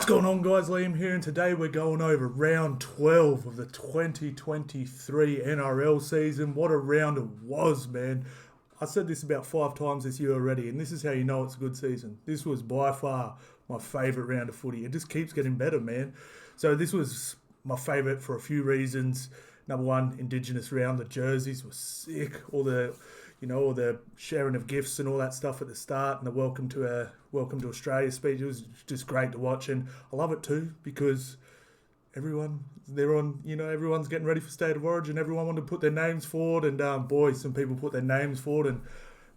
What's going on, guys? Liam here, and today we're going over round 12 of the 2023 NRL season. What a round it was, man. I said this about 5 times this year already, and this is how you know it's a good season. This was by far my favourite round of footy. It just keeps getting better, man. So this was my favourite for a few reasons. Number one, Indigenous round. The jerseys were sick. All the sharing of gifts and all that stuff at the start, and the welcome to Australia speech. It was just great to watch, and I love it too because everyone's getting ready for State of Origin. Everyone wanted to put their names forward, and boys, some people put their names forward, and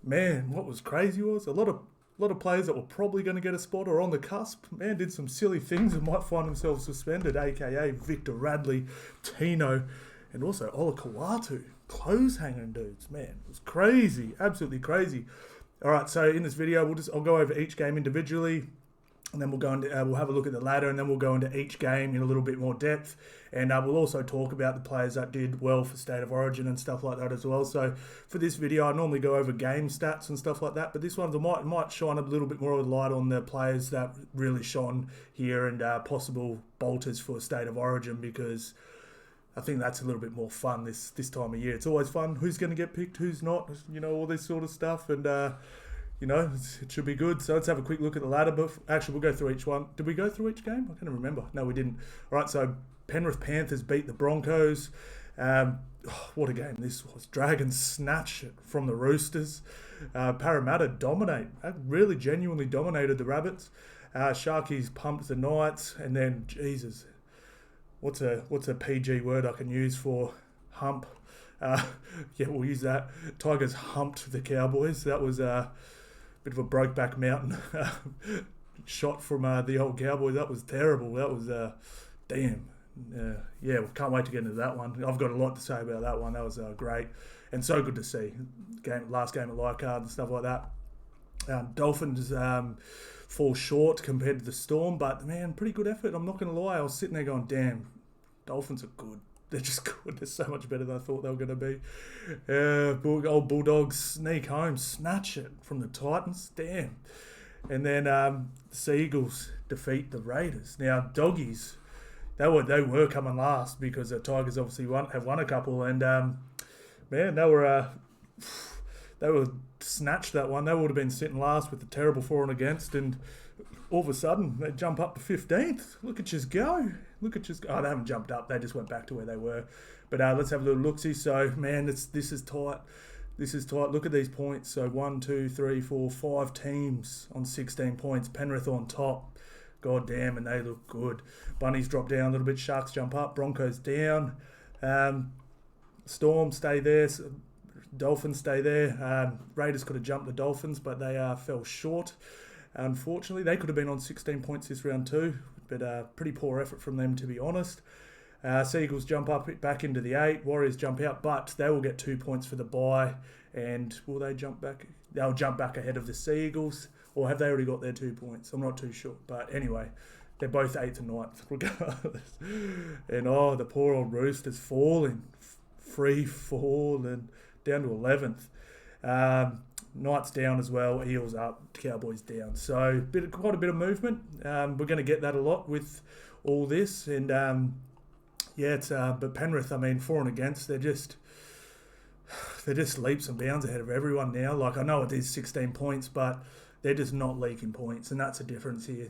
man, what was crazy was a lot of players that were probably going to get a spot or on the cusp, man, did some silly things and might find themselves suspended, aka Victor Radley, Tino, and also Ola Kawatu. Clothes hanging dudes, man, it was crazy, absolutely crazy. All right, so in this video, I'll go over each game individually, and then we'll have a look at the ladder, and then we'll go into each game in a little bit more depth, and we'll also talk about the players that did well for State of Origin and stuff like that as well. So for this video, I normally go over game stats and stuff like that, but this one might shine a little bit more of a light on the players that really shone here and possible bolters for State of Origin, because I think that's a little bit more fun this time of year. It's always fun. Who's going to get picked, who's not, all this sort of stuff. And, it should be good. So let's have a quick look at the ladder. But actually, we'll go through each one. Did we go through each game? I can't remember. No, we didn't. All right, so Penrith Panthers beat the Broncos. What a game this was. Dragons snatch it from the Roosters. Parramatta really genuinely dominated the Rabbits. Sharkies pumped the Knights. And then, Jesus, what's a PG word I can use for hump? We'll use that. Tigers humped the Cowboys. That was a bit of a Brokeback Mountain shot from the old Cowboys. That was terrible. That was damn. We can't wait to get into that one. I've got a lot to say about that one. That was great and so good to see. Last game at Leichhardt and stuff like that. Dolphins fall short compared to the Storm, but man, pretty good effort. I'm not going to lie. I was sitting there going, damn, Dolphins are good. They're just good. They're so much better than I thought they were going to be. Old Bulldogs sneak home, snatch it from the Titans. Damn. And then the Sea Eagles defeat the Raiders. Now, Doggies, they were coming last because the Tigers obviously have won a couple. And, man, they were snatched that one. They would have been sitting last with the terrible for and against, and all of a sudden they jump up to 15th. Look at you go. Oh, they haven't jumped up. They just went back to where they were. But let's have a little look-see. So, man, this is tight. This is tight. Look at these points. So 1, 2, 3, 4, 5 teams on 16 points. Penrith on top. God damn, and they look good. Bunnies drop down a little bit. Sharks jump up. Broncos down. Storm stay there. Dolphins stay there. Raiders could have jumped the Dolphins, but they fell short. Unfortunately, they could have been on 16 points this round too, but pretty poor effort from them, to be honest. Seagulls jump up back into the 8. Warriors jump out, but they will get 2 points for the bye. And will they jump back? They'll jump back ahead of the Seagulls, or have they already got their 2 points? I'm not too sure. But anyway, they're both 8th and 9th, regardless. And the poor old Roosters falling, free falling down to 11th. Knights down as well, Eels up, Cowboys down. So quite a bit of movement. We're going to get that a lot with all this. And but Penrith, for and against, they're just leaps and bounds ahead of everyone now. Like, I know it is 16 points, but they're just not leaking points, and that's a difference here.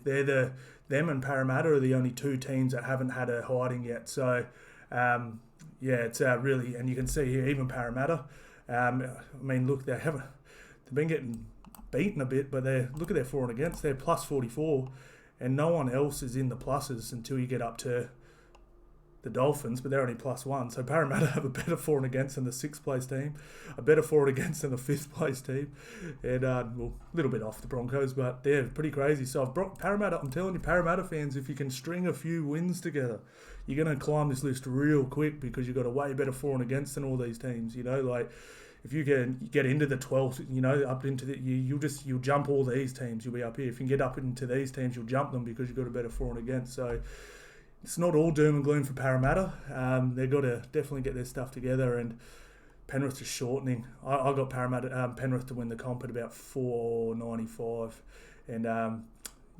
Them and Parramatta are the only 2 teams that haven't had a hiding yet. So it's really, and you can see here, even Parramatta. Look, they've been getting beaten a bit, but look at their for and against. They're plus 44, and no one else is in the pluses until you get up to the Dolphins, but they're only plus 1. So Parramatta have a better for and against than the 6th place team, a better for and against than the 5th place team, and a little bit off the Broncos, but they're pretty crazy. So Parramatta, I'm telling you, Parramatta fans, if you can string a few wins together, you're going to climb this list real quick, because you've got a way better for and against than all these teams. If you get into the 12th, up into you'll jump all these teams. You'll be up here. If you can get up into these teams, you'll jump them because you've got a better for and against. So it's not all doom and gloom for Parramatta. They've got to definitely get their stuff together, and Penrith is shortening. I got Penrith to win the comp at about 4.95, and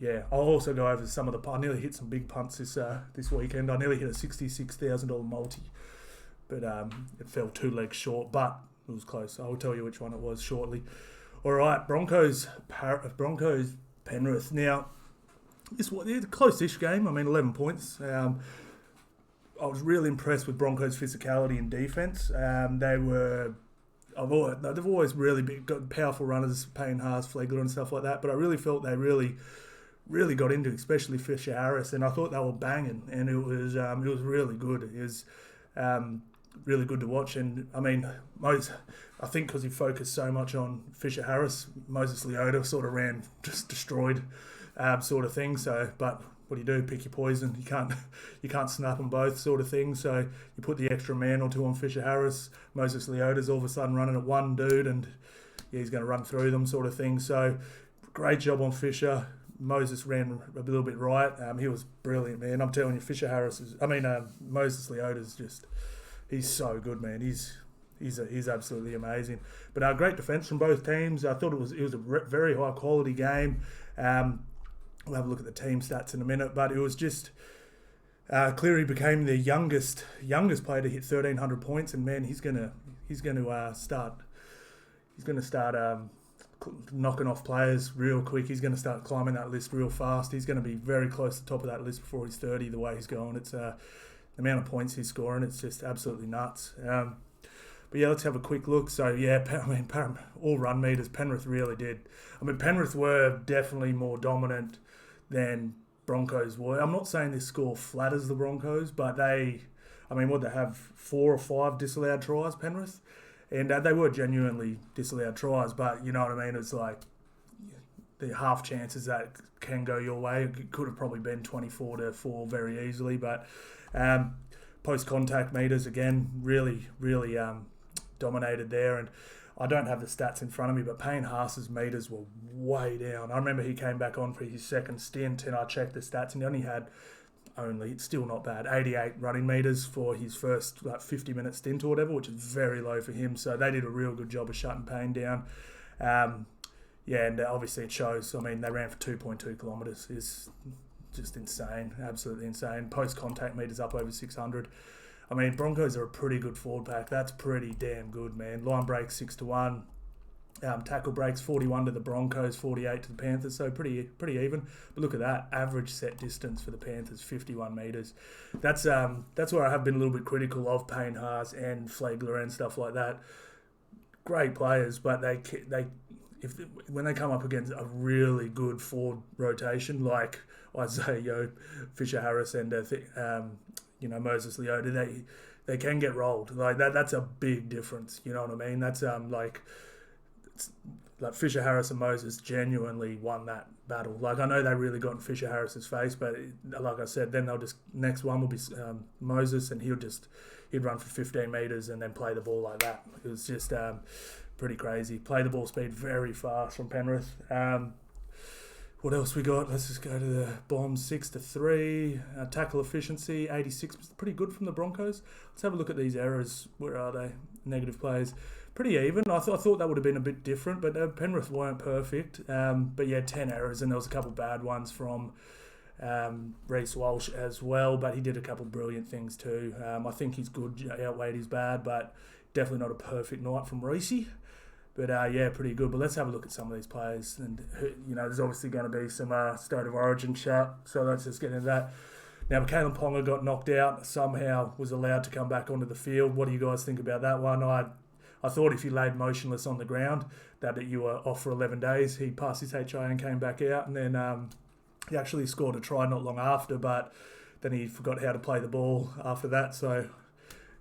yeah, I'll also go over some of the. I nearly hit some big punts this weekend. I nearly hit a $66,000 multi, but it fell 2 legs short. But it was close. I'll tell you which one it was shortly. All right, Broncos Penrith. Now, this was a close-ish game. I mean, 11 points. I was really impressed with Broncos' physicality and defense. They've always really got powerful runners, Payne Haas, Flegler and stuff like that. But I really felt they really got into, especially Fisher Harris, and I thought they were banging, and it was really good. It was really good to watch, and I mean, I think because he focused so much on Fisher Harris, Moses Leota sort of ran just destroyed, sort of thing. So, but what do you do? Pick your poison. You can't snap them both, sort of thing. So you put the extra man or two on Fisher Harris. Moses Leota's all of a sudden running at one dude, and yeah, he's going to run through them, sort of thing. So great job on Fisher. Moses ran a little bit right. He was brilliant, man. I'm telling you, Moses Leota's just, he's so good, man. He's absolutely amazing. But great defence from both teams. I thought it was a very high quality game. We'll have a look at the team stats in a minute, but it was just Cleary became the youngest player to hit 1,300 points, and man, he's gonna start knocking off players real quick. He's going to start climbing that list real fast. He's going to be very close to the top of that list before he's 30, the way he's going. It's the amount of points he's scoring, it's just absolutely nuts. But yeah, let's have a quick look. So yeah, all run meters, Penrith really did. I mean, Penrith were definitely more dominant than Broncos were. I'm not saying this score flatters the Broncos, but they have 4 or 5 disallowed tries, Penrith. And they were genuinely disallowed tries, but you know what I mean? It's like the half chances that can go your way. It could have probably been 24-4 very easily, but post-contact meters, again, really dominated there. And I don't have the stats in front of me, but Payne Haas's meters were way down. I remember he came back on for his second stint, and I checked the stats, and he only had it's still not bad, 88 running meters for his first 50-minute stint or whatever, which is very low for him. So they did a real good job of shutting Payne down. And obviously it shows. I mean, they ran for 2.2 kilometres. It's just insane, absolutely insane. Post-contact meters up over 600. I mean, Broncos are a pretty good forward pack. That's pretty damn good, man. Line breaks 6-1. Tackle breaks 41 to the Broncos, 48 to the Panthers, so pretty even. But look at that, average set distance for the Panthers, 51 metres. That's where I have been a little bit critical of Payne Haas and Flegler and stuff like that. Great players, but when they come up against a really good forward rotation like Isaiah Yeo, Fisher Harris, and Moses Leota, they can get rolled. Like that. That's a big difference. You know what I mean? That's like Fisher Harris and Moses genuinely won that battle. Like I know they really got in Fisher Harris's face, but like I said, then next one will be Moses, and he'd run for 15 metres and then play the ball like that. It was just pretty crazy. Play the ball speed very fast from Penrith. What else we got? Let's just go to the Bombs, 6-3. Tackle efficiency, 86, pretty good from the Broncos. Let's have a look at these errors. Where are they? Negative plays. Pretty even. I thought that would have been a bit different, but Penrith weren't perfect. But yeah, 10 errors, and there was a couple bad ones from Reece Walsh as well, but he did a couple brilliant things too. I think his good outweighed his bad, but definitely not a perfect night from Reece. But yeah, pretty good. But let's have a look at some of these players. And there's obviously going to be some State of Origin chat, so let's just get into that. Now, Kalen Ponga got knocked out, somehow was allowed to come back onto the field. What do you guys think about that one? I thought if you laid motionless on the ground, that you were off for 11 days. He passed his HI and came back out, and then he actually scored a try not long after, but then he forgot how to play the ball after that. So,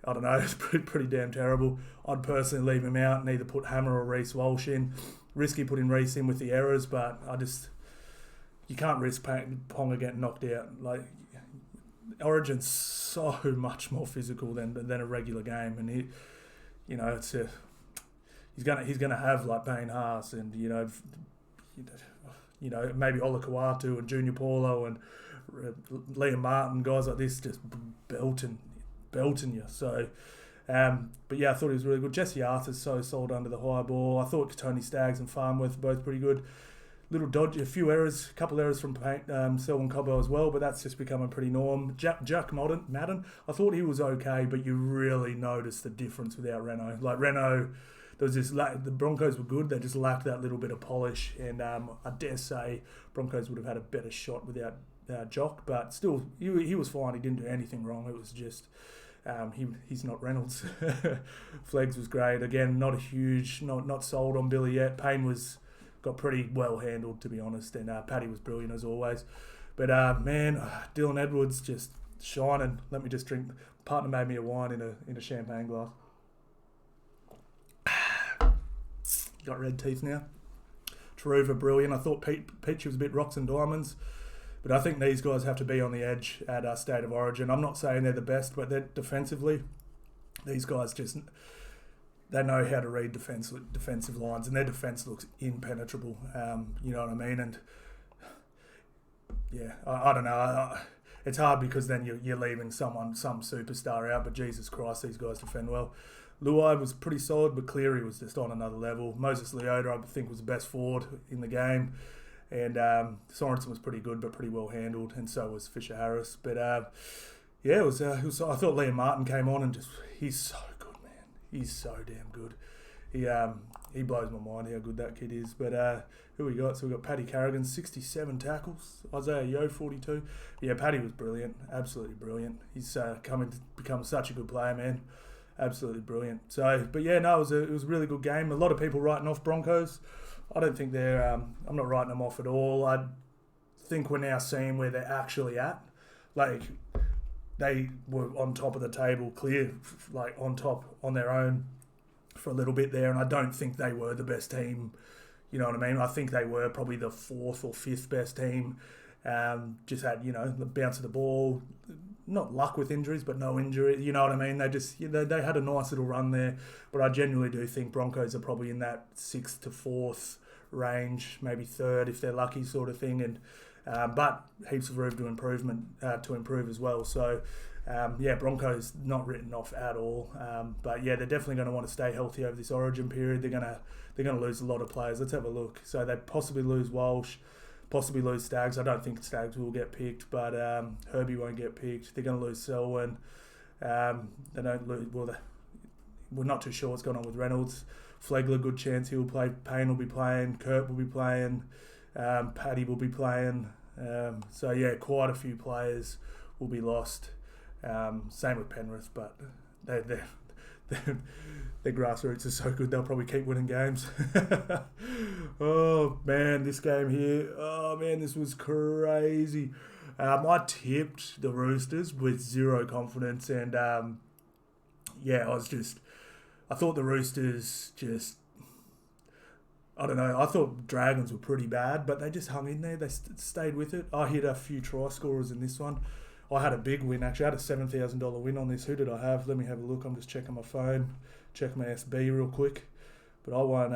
I don't know, it's pretty damn terrible. I'd personally leave him out and either put Hammer or Reece Walsh in. Risky putting Reece in with the errors, but you can't risk Ponga getting knocked out. Like, Origin's so much more physical than a regular game, and he's gonna have like Payne Haas and maybe Ola Kawatu and Junior Paulo and Liam Martin, guys like this just belting you. So, but yeah, I thought he was really good. Jesse Arthur's so sold under the high ball. I thought Tony Staggs and Farnworth were both pretty good. little dodgy, a few errors, a couple errors from Selwyn Cobbo as well, but that's just becoming pretty norm. Jack Madden, I thought he was okay, but you really noticed the difference without Renault. Like Renault, there was this the Broncos were good, they just lacked that little bit of polish, and I dare say Broncos would have had a better shot without Jock, but still, he was fine. He didn't do anything wrong. It was just he's not Reynolds. Fleggs was great. Again, not sold on Billy yet. Payne got pretty well handled, to be honest, and Paddy was brilliant as always. But Dylan Edwards just shining. Let me just drink. Partner made me a wine in a champagne glass. Got red teeth now. Taruva brilliant. I thought Peachy was a bit rocks and diamonds. But I think these guys have to be on the edge at State of Origin. I'm not saying they're the best, but they're defensively, these guys they know how to read defensive lines, and their defence looks impenetrable. You know what I mean? And yeah, I don't know. It's hard because then you're leaving some superstar out. But Jesus Christ, these guys defend well. Luai was pretty solid, but Cleary was just on another level. Moses Leota, I think, was the best forward in the game. And Sorensen was pretty good, but pretty well handled, and so was Fisher Harris. But it was. I thought Liam Martin came on and he's so good, man. He's so damn good. He blows my mind how good that kid is. But who we got? So we got Paddy Carrigan, 67 tackles. Isaiah Yeo, 42. Yeah, Paddy was brilliant, absolutely brilliant. He's coming to become such a good player, man. Absolutely brilliant. So, but yeah, no, it was a really good game. A lot of people writing off Broncos. I don't think they're. I'm not writing them off at all. I think we're now seeing where they're actually at. Like they were on top of the table, clear, like on top on their own for a little bit there, and I don't think they were the best team. You know what I mean? I think they were probably the 4th or 5th best team. Just had the bounce of the ball, not luck with injuries, but no injury. You know what I mean? They had a nice little run there, but I genuinely do think Broncos are probably in that 6th to 4th range, maybe 3rd if they're lucky, sort of thing. And but heaps of room to improve as well. So Broncos not written off at all. But yeah, they're definitely going to want to stay healthy over this Origin period. They're going to lose a lot of players. Let's have a look. So they possibly lose Walsh. Possibly lose Staggs. I don't think Staggs will get picked, but Herbie won't get picked. They're going to lose Selwyn. They don't lose. We're not too sure what's going on with Reynolds. Flegler, good chance he will play. Payne will be playing. Kurt will be playing. Paddy will be playing. So yeah, quite a few players will be lost. Same with Penrith, but their grassroots are so good, they'll probably keep winning games. Oh, man, this game here. Oh, man, this was crazy. I tipped the Roosters with zero confidence, and, I thought the Roosters I don't know, I thought Dragons were pretty bad, but they just hung in there. They stayed with it. I hit a few try scorers in this one. I had a big win, actually. I had a $7,000 win on this. Who did I have? Let me have a look. I'm just checking my phone. Check my SB real quick. But I won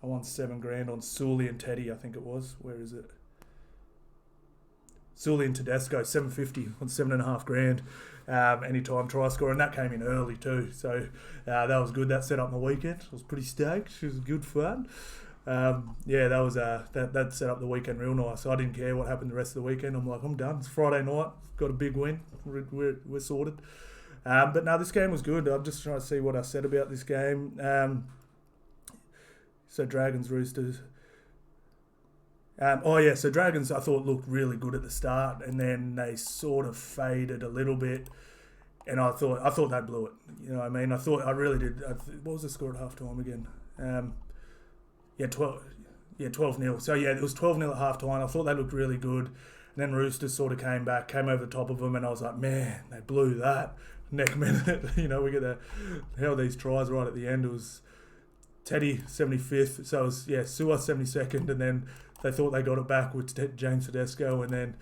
$7,000 on Sully and Teddy, I think it was. Where is it? Sully and Tedesco, $750 on $7,500. Anytime try score, and that came in early too. So that was good. That set up my weekend. I was pretty stoked. It was good fun. That set up the weekend real nice. So I didn't care what happened the rest of the weekend. I'm like, I'm done. It's Friday night. Got a big win. We're sorted. But no, this game was good. I'm just trying to see what I said about this game. So Dragons, Roosters. So Dragons I thought looked really good at the start, and then they sort of faded a little bit. And I thought they blew it. You know what I mean? I really did. What was the score at halftime again? 12-0. So yeah, it was 12-0 at halftime. I thought they looked really good. And then Roosters sort of came over the top of them, and I was like, man, they blew that. Next minute, we get these tries right at the end. It was Teddy 75th, so it was Sua 72nd, and then they thought they got it back with James Tedesco, and then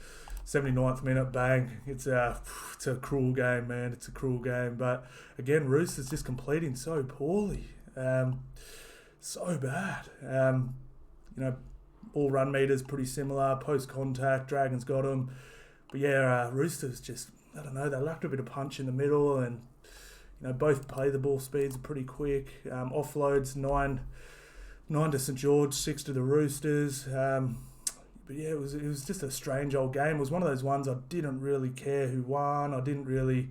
79th minute, bang. It's a cruel game, man. It's a cruel game. But again, Roosters just completing so poorly. So bad. All run meters pretty similar. Post contact, Dragons got them. But yeah, Roosters just, I don't know, they lacked a bit of punch in the middle, and both play the ball speeds are pretty quick. Offloads, 9 to St George, 6 to the Roosters. But yeah, it was just a strange old game. It was one of those ones I didn't really care who won. I didn't really,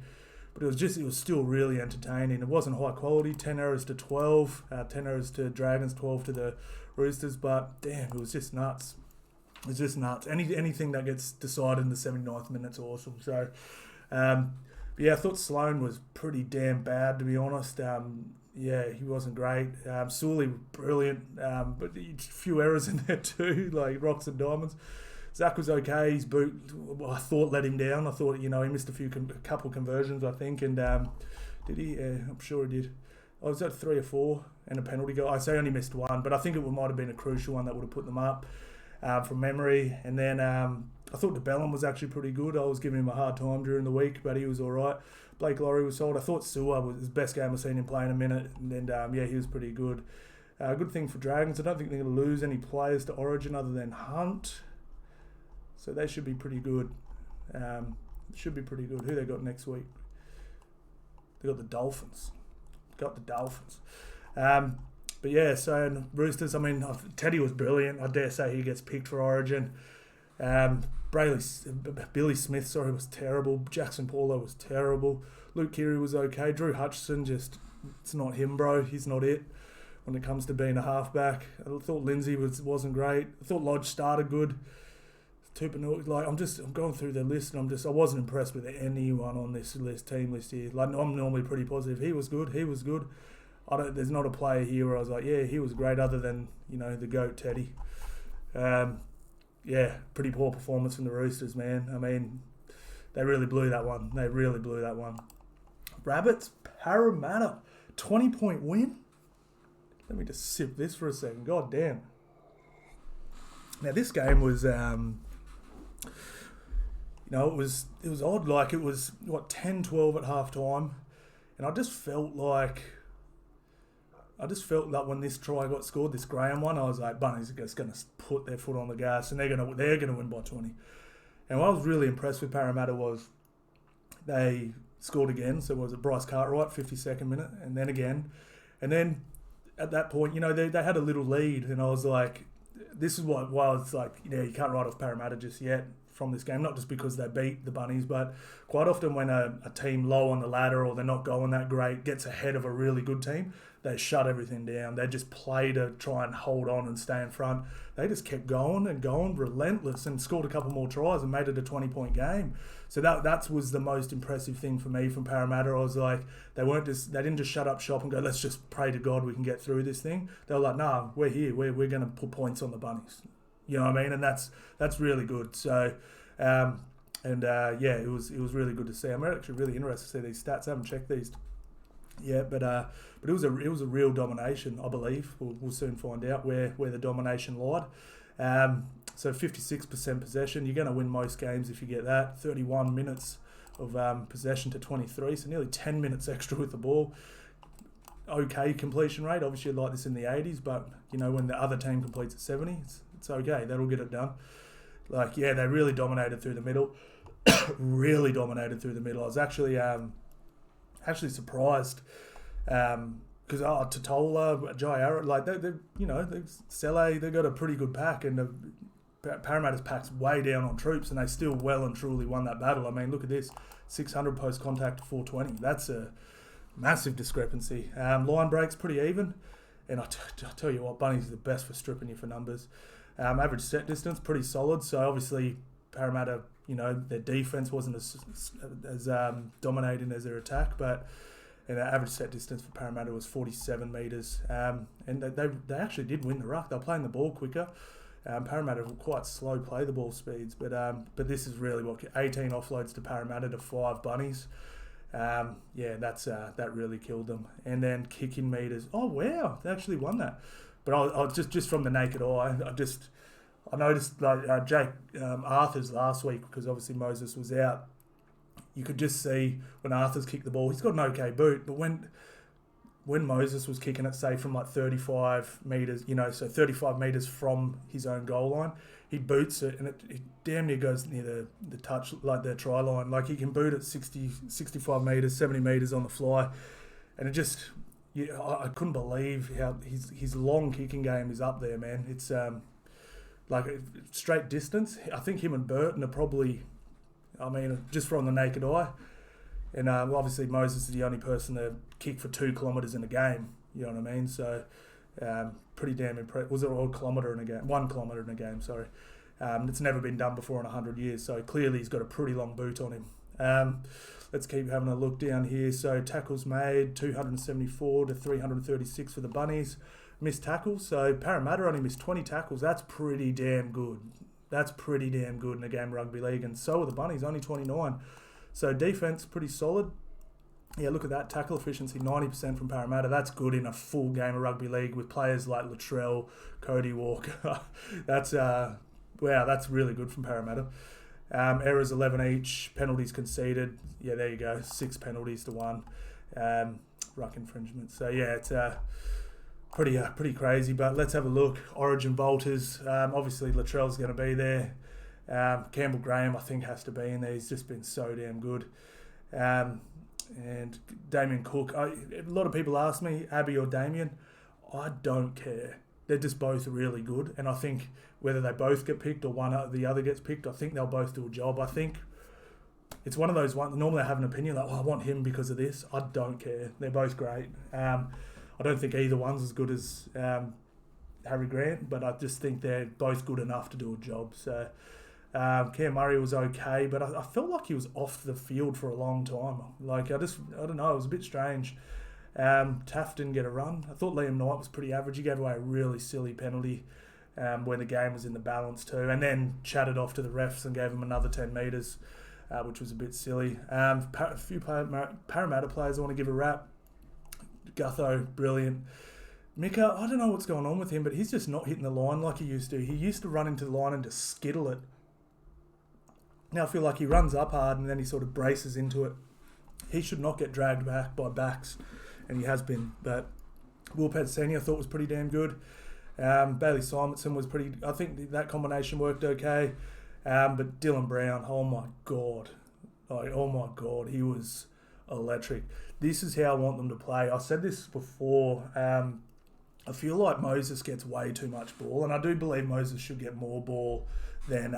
but it was still really entertaining. It wasn't high quality. 10 errors to 12, 10 errors to Dragons, 12 to the Roosters. But damn, it was just nuts. It's just nuts. Anything that gets decided in the 79th minute's awesome. So, but yeah, I thought Sloan was pretty damn bad, to be honest. Yeah, he wasn't great. Sully, brilliant, but a few errors in there too, like rocks and diamonds. Zach was okay. His boot, I thought, let him down. I thought, he missed a couple conversions, I think, and did he? I'm sure he did. I was at 3 or 4 and a penalty goal. I say he only missed one, but I think it might have been a crucial one that would have put them up from memory. And then I thought DeBellum was actually pretty good. I was giving him a hard time during the week, but he was all right. Blake Laurie was sold. I thought Sewer was his best game I've seen him play in a minute. And yeah, he was pretty good. Good thing for Dragons. I don't think they're going to lose any players to Origin other than Hunt. So they should be pretty good. Who they got next week? They got the Dolphins. But yeah, so Roosters, Teddy was brilliant. I dare say he gets picked for Origin. Billy Smith, was terrible. Jackson Paulo was terrible. Luke Keary was okay. Drew Hutchison, it's not him, bro. He's not it when it comes to being a halfback. I thought Lindsay wasn't great. I thought Lodge started good. I'm going through the list and I wasn't impressed with anyone on this team list here. Like, I'm normally pretty positive. He was good. There's not a player here where I was like, yeah, he was great, other than, the GOAT Teddy. Yeah, pretty poor performance from the Roosters, man. They really blew that one. Rabbits, Parramatta, 20-point win. Let me just sip this for a second. God damn. Now, this game was, it was odd. Like, it was, 10-12 at half time. And I just felt like when this try got scored, this Graham one, I was like, Bunnies are just going to put their foot on the gas and they're going to win by 20. And what I was really impressed with Parramatta was they scored again. So was it Bryce Cartwright, 52nd minute, and then again. And then at that point, they had a little lead, and I was like, this is why I was like, you can't write off Parramatta just yet from this game, not just because they beat the Bunnies, but quite often when a team low on the ladder or they're not going that great gets ahead of a really good team, they shut everything down. They just play to try and hold on and stay in front. They just kept going and going, relentless, and scored a couple more tries and made it a 20-point game. So that was the most impressive thing for me from Parramatta. I was like, they didn't just shut up shop and go, let's just pray to God we can get through this thing. They were like, nah, we're here. We're going to put points on the Bunnies. You know what I mean? And that's really good. So, yeah, it was really good to see. I'm actually really interested to see these stats. I haven't checked these yet, but it was a real domination, I believe. We'll soon find out where the domination lied. So 56% possession. You're going to win most games if you get that. 31 minutes of possession to 23, so nearly 10 minutes extra with the ball. Okay completion rate. Obviously, you'd like this in the 80s, but when the other team completes at 70, it's okay. That'll get it done. Like, yeah, they really dominated through the middle. Really dominated through the middle. I was actually surprised because Totola, Jai Arrett, like Sele, they got a pretty good pack, and Parramatta's pack's way down on troops, and they still well and truly won that battle. I mean, look at this, 600 post contact to 420. That's a massive discrepancy. Line breaks pretty even, and I tell you what, Bunnies are the best for stripping you for numbers. Average set distance pretty solid. So obviously Parramatta, their defense wasn't as dominating as their attack, but the average set distance for Parramatta was 47 metres, and they actually did win the ruck. They were playing the ball quicker. Parramatta were quite slow play the ball speeds, but this is really 18 offloads to Parramatta to 5 Bunnies. Yeah, that really killed them. And then kicking meters. Oh wow, they actually won that. But I just from the naked eye, I noticed like Jake Arthur's last week, because obviously Moses was out. You could just see when Arthur's kicked the ball, he's got an okay boot, but when Moses was kicking it, say from like 35 metres, so 35 metres from his own goal line, he boots it and it damn near goes near the touch, like the try line. Like he can boot it 60, 65 metres, 70 metres on the fly, and it just, yeah, I couldn't believe how his long kicking game is up there, man. It's like straight distance. I think him and Burton are probably, I mean, just from the naked eye. And obviously Moses is the only person to kick for 2 kilometres in a game. You know what I mean? So pretty damn impressive. Was it a kilometre in a game? 1 kilometre in a game, sorry. It's never been done before in 100 years. So clearly he's got a pretty long boot on him. Let's keep having a look down here. So tackles made, 274 to 336 for the Bunnies. Missed tackles. So Parramatta only missed 20 tackles. That's pretty damn good. That's pretty damn good in a game of rugby league. And so are the Bunnies, only 29. So defence, pretty solid. Yeah, look at that. Tackle efficiency, 90% from Parramatta. That's good in a full game of rugby league with players like Latrell, Cody Walker. That's wow, that's really good from Parramatta. Errors 11 each, penalties conceded. Yeah, there you go, 6 penalties to 1. Ruck infringement. So yeah, it's pretty crazy. But let's have a look. Origin Bolters. Obviously Latrell's going to be there. Campbell Graham, I think, has to be in there. He's just been so damn good. And Damien Cook. A lot of people ask me, Abby or Damien. I don't care. They're just both really good. And I think whether they both get picked or one or the other gets picked, I think they'll both do a job. I think it's one of those ones. Normally I have an opinion like, I want him because of this. I don't care. They're both great. I don't think either one's as good as Harry Grant, but I just think they're both good enough to do a job. So Cam Murray was okay, but I felt like he was off the field for a long time. Like, I don't know, it was a bit strange. Taft didn't get a run. I thought Liam Knight was pretty average. He gave away a really silly penalty when the game was in the balance too, and then chatted off to the refs and gave him another 10 metres, which was a bit silly. A few Parramatta players I want to give a rap. Gutho, brilliant. Mika, I don't know what's going on with him, but he's just not hitting the line like he used to. He used to run into the line and just skittle it. Now I feel like he runs up hard and then he sort of braces into it. He should not get dragged back by backs, and he has been. But Will Pett Senior I thought was pretty damn good. Bailey Simonson was pretty. I think that combination worked okay. But Dylan Brown, oh my god, he was electric. This is how I want them to play. I said this before. I feel like Moses gets way too much ball, and I do believe Moses should get more ball than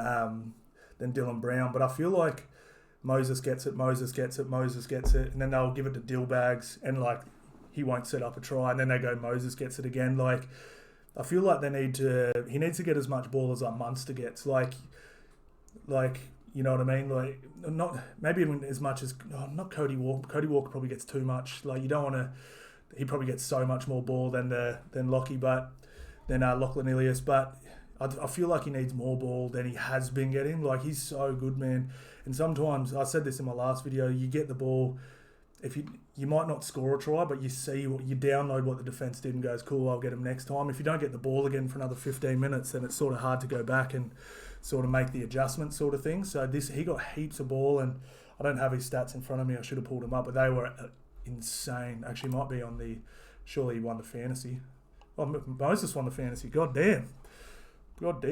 Dylan Brown. But I feel like Moses gets it, and then they'll give it to Dillbags, and like he won't set up a try, and then they go Moses gets it again. Like, I feel like he needs to get as much ball as like Munster gets. Like you know what I mean? Like, not maybe even as much as not Cody Walker. Cody Walker probably gets too much. Like, you don't want to. He probably gets so much more ball than Lockie, but than Lachlan Ilias. But I feel like he needs more ball than he has been getting. Like, he's so good, man. And sometimes, I said this in my last video, you get the ball, if you might not score a try, but you download what the defence did and goes, cool, I'll get him next time. If you don't get the ball again for another 15 minutes, then it's sort of hard to go back and sort of make the adjustment sort of thing. So he got heaps of ball, and I don't have his stats in front of me. I should have pulled them up, but they were insane. Actually, might be on the, surely he won the fantasy. Oh, Moses won the fantasy. God damn. But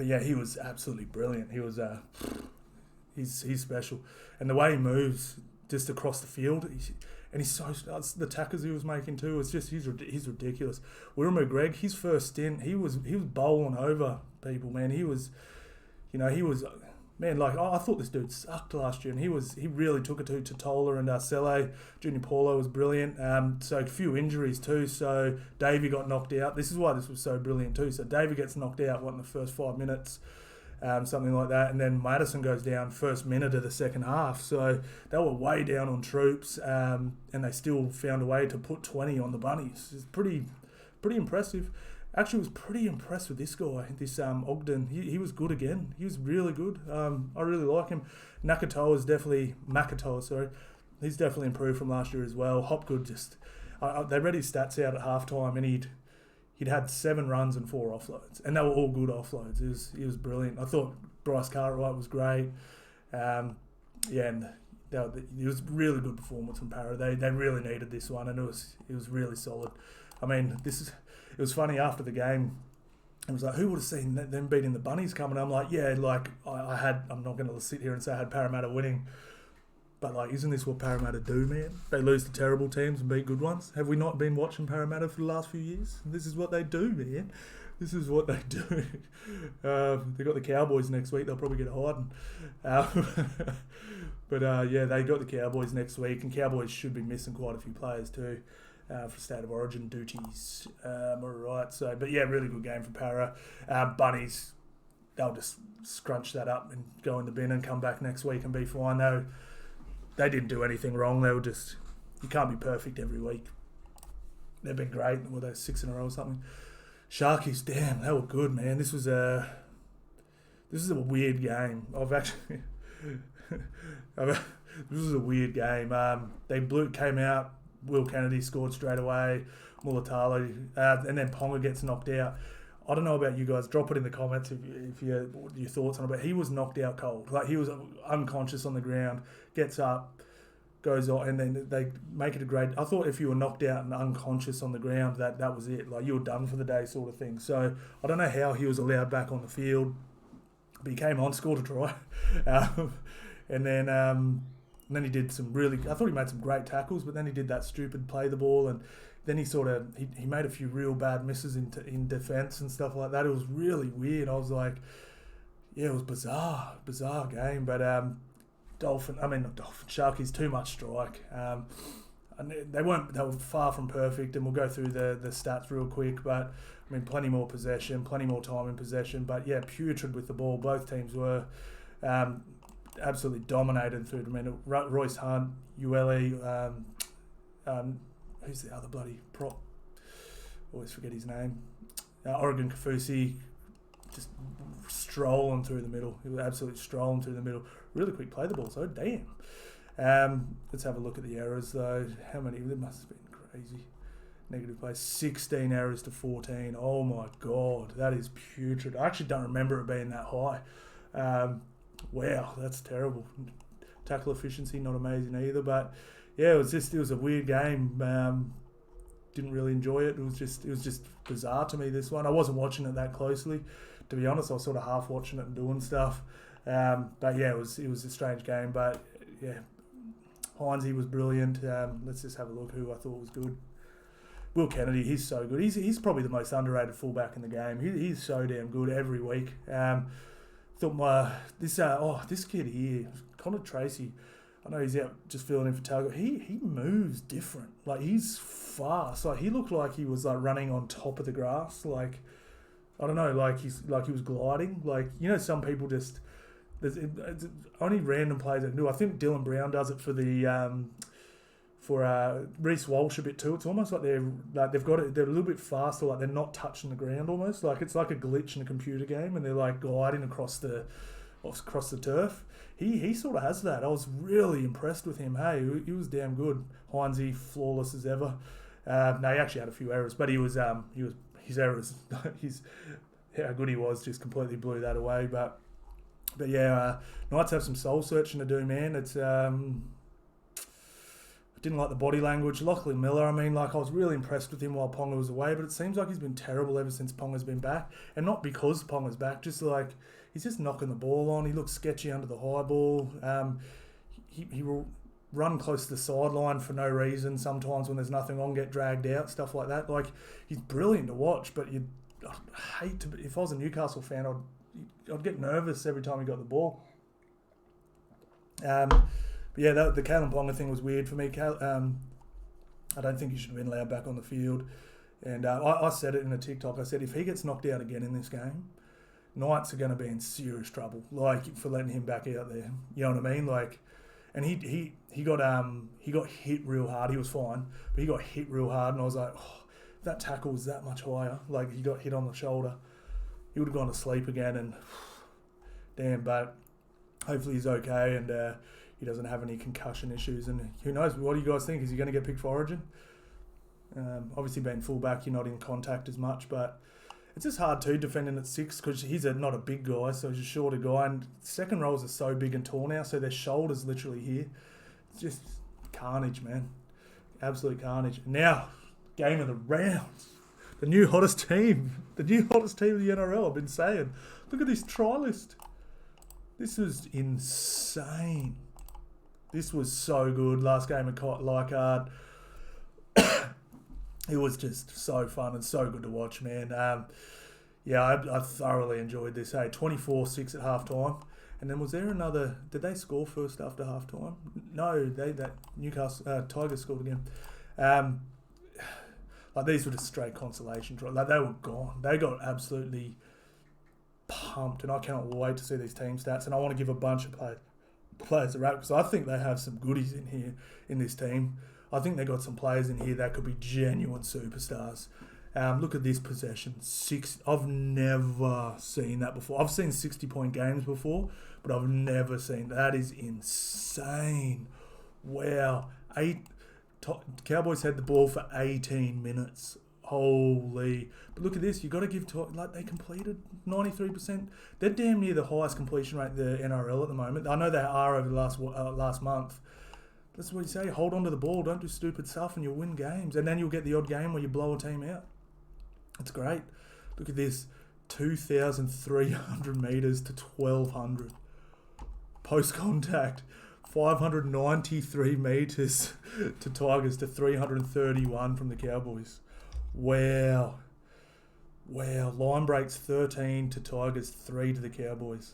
yeah, he was absolutely brilliant. He was he's special, and the way he moves just across the field, he's so the tackles he was making too. It's just he's ridiculous. Wiremu Greg, his first stint, he was bowling over people, man. He was man, like, I thought this dude sucked last year, and he really took it to Totola and Sele. Junior Paulo was brilliant. So a few injuries too. So Davey got knocked out. This is why this was so brilliant too. So Davey gets knocked out in the first 5 minutes, something like that, and then Madison goes down first minute of the second half. So they were way down on troops, and they still found a way to put 20 on the Bunnies. It's pretty impressive. Actually, was pretty impressed with this guy, this Ogden. He was good again. He was really good. I really like him. Makatoa, he's definitely improved from last year as well. Hopgood they read his stats out at halftime, and he'd had 7 runs and 4 offloads, and they were all good offloads. He was brilliant. I thought Bryce Cartwright was great. And it was really good performance from Para. They really needed this one, and it was really solid. I mean, it was funny after the game. It was like, who would have seen them beating the Bunnies coming? I'm like, yeah, like I'm not going to sit here and say I had Parramatta winning, But, like, isn't this what Parramatta do, man? They lose to terrible teams and beat good ones. Have we not been watching Parramatta for the last few years? This is what they do, man. This is what they do. They got the Cowboys next week. They'll probably get a hiding. Yeah, they got the Cowboys next week, and Cowboys should be missing quite a few players too for State of Origin duties. All right. So, but yeah, really good game for Para. Bunnies, they'll just scrunch that up and go in the bin and come back next week and be fine. They didn't do anything wrong. They were just, you can't be perfect every week. They've been great. Were they 6 in a row or something? Sharkies, damn, they were good, man. This was a weird game. This was a weird game. Came out. Will Kennedy scored straight away. Mulatalo, and then Ponga gets knocked out. I don't know about you guys. Drop it in the comments if your thoughts on it. But he was knocked out cold. Like, he was unconscious on the ground. Gets up, goes on, and then they make it a great. I thought if you were knocked out and unconscious on the ground, that was it. Like, you were done for the day, sort of thing. So I don't know how he was allowed back on the field, but he came on, scored a try, and then he did some really. I thought he made some great tackles, but then he did that stupid play the ball, and then he made a few real bad misses in defence and stuff like that. It was really weird. I was like, yeah, it was bizarre game. But Sharkies, too much strike. And they were far from perfect, and we'll go through the stats real quick. But I mean, plenty more possession, plenty more time in possession. But yeah, putrid with the ball. Both teams were absolutely dominated through the middle. Royce Hunt, Uele, who's the other bloody prop? Always forget his name. Oregon Kafusi, just strolling through the middle. He was absolutely strolling through the middle. Really quick play the ball, so damn. Let's have a look at the errors though. How many? There must have been crazy. Negative plays, 16 errors to 14. Oh my god, that is putrid. I actually don't remember it being that high. Wow, that's terrible. Tackle efficiency, not amazing either, but yeah, it was a weird game. Didn't really enjoy it. It was just bizarre to me, this one. I wasn't watching it that closely, to be honest. I was sort of half watching it and doing stuff. But yeah, it was a strange game. But yeah, Heinze was brilliant. Let's just have a look who I thought was good. Will Kennedy, he's so good. He's probably the most underrated fullback in the game. He's so damn good every week. Thought this kid here, Connor Tracy, I know he's out just filling in for Talgo. He moves different. Like, he's fast. Like, he looked like he was like running on top of the grass. Like, I don't know, like he was gliding. Like, you know, some people just it's only random players that do. I think Dylan Brown does it for the Reece Walsh a bit too. It's almost like they've got it. They're a little bit faster. Like, they're not touching the ground almost. Like, it's like a glitch in a computer game, and they're like gliding across the turf. He sort of has that. I was really impressed with him. Hey, he was damn good. Heinze, flawless as ever. No, he actually had a few errors, but he was his errors. How good he was just completely blew that away. But yeah, Knights have some soul searching to do, man. It's didn't like the body language. Lachlan Miller, I mean, like, I was really impressed with him while Ponga was away, but it seems like he's been terrible ever since Ponga's been back. And not because Ponga's back, just like, he's just knocking the ball on. He looks sketchy under the high ball. He will run close to the sideline for no reason. Sometimes when there's nothing on, get dragged out, stuff like that. Like, he's brilliant to watch, but I'd hate to. If I was a Newcastle fan, I'd get nervous every time he got the ball. But yeah, the Kalen Ponga thing was weird for me. I don't think he should have been allowed back on the field. And I said it in a TikTok. I said, if he gets knocked out again in this game, Knights are going to be in serious trouble, like, for letting him back out there. You know what I mean? Like, and he got hit real hard. He was fine, but he got hit real hard, and I was like, oh, if that tackle was that much higher. Like, he got hit on the shoulder, he would have gone to sleep again. And damn, but hopefully he's okay, and he doesn't have any concussion issues. And who knows? What do you guys think? Is he going to get picked for Origin? Obviously, being fullback, you're not in contact as much, but it's just hard too defending at 6 because he's not a big guy, so he's a shorter guy. And second rows are so big and tall now, so their shoulders literally here. It's just carnage, man. Absolute carnage. Now, game of the round. The new hottest team. The new hottest team of the NRL, I've been saying. Look at this try list. This is insane. This was so good. Last game at Leichhardt. It was just so fun and so good to watch, man. I thoroughly enjoyed this. Hey, 24-6 at halftime. And then was there another... Did they score first after halftime? No, that Newcastle Tigers scored again. These were just straight consolation draws. They were gone. They got absolutely pumped, and I cannot wait to see these team stats. And I want to give a bunch of players a rap because I think they have some goodies in here in this team. I think they got some players in here that could be genuine superstars. Look at this possession. I've never seen that before. I've seen 60-point games before, but I've never seen that. Is insane. Wow. Cowboys had the ball for 18 minutes. Holy. But look at this. You got to give they completed 93%. They're damn near the highest completion rate in the NRL at the moment. I know they are over the last month. That's what you say. Hold on to the ball. Don't do stupid stuff and you'll win games. And then you'll get the odd game where you blow a team out. It's great. Look at this. 2,300 metres to 1,200. Post-contact. 593 metres to Tigers to 331 from the Cowboys. Wow. Line breaks 13 to Tigers, 3 to the Cowboys.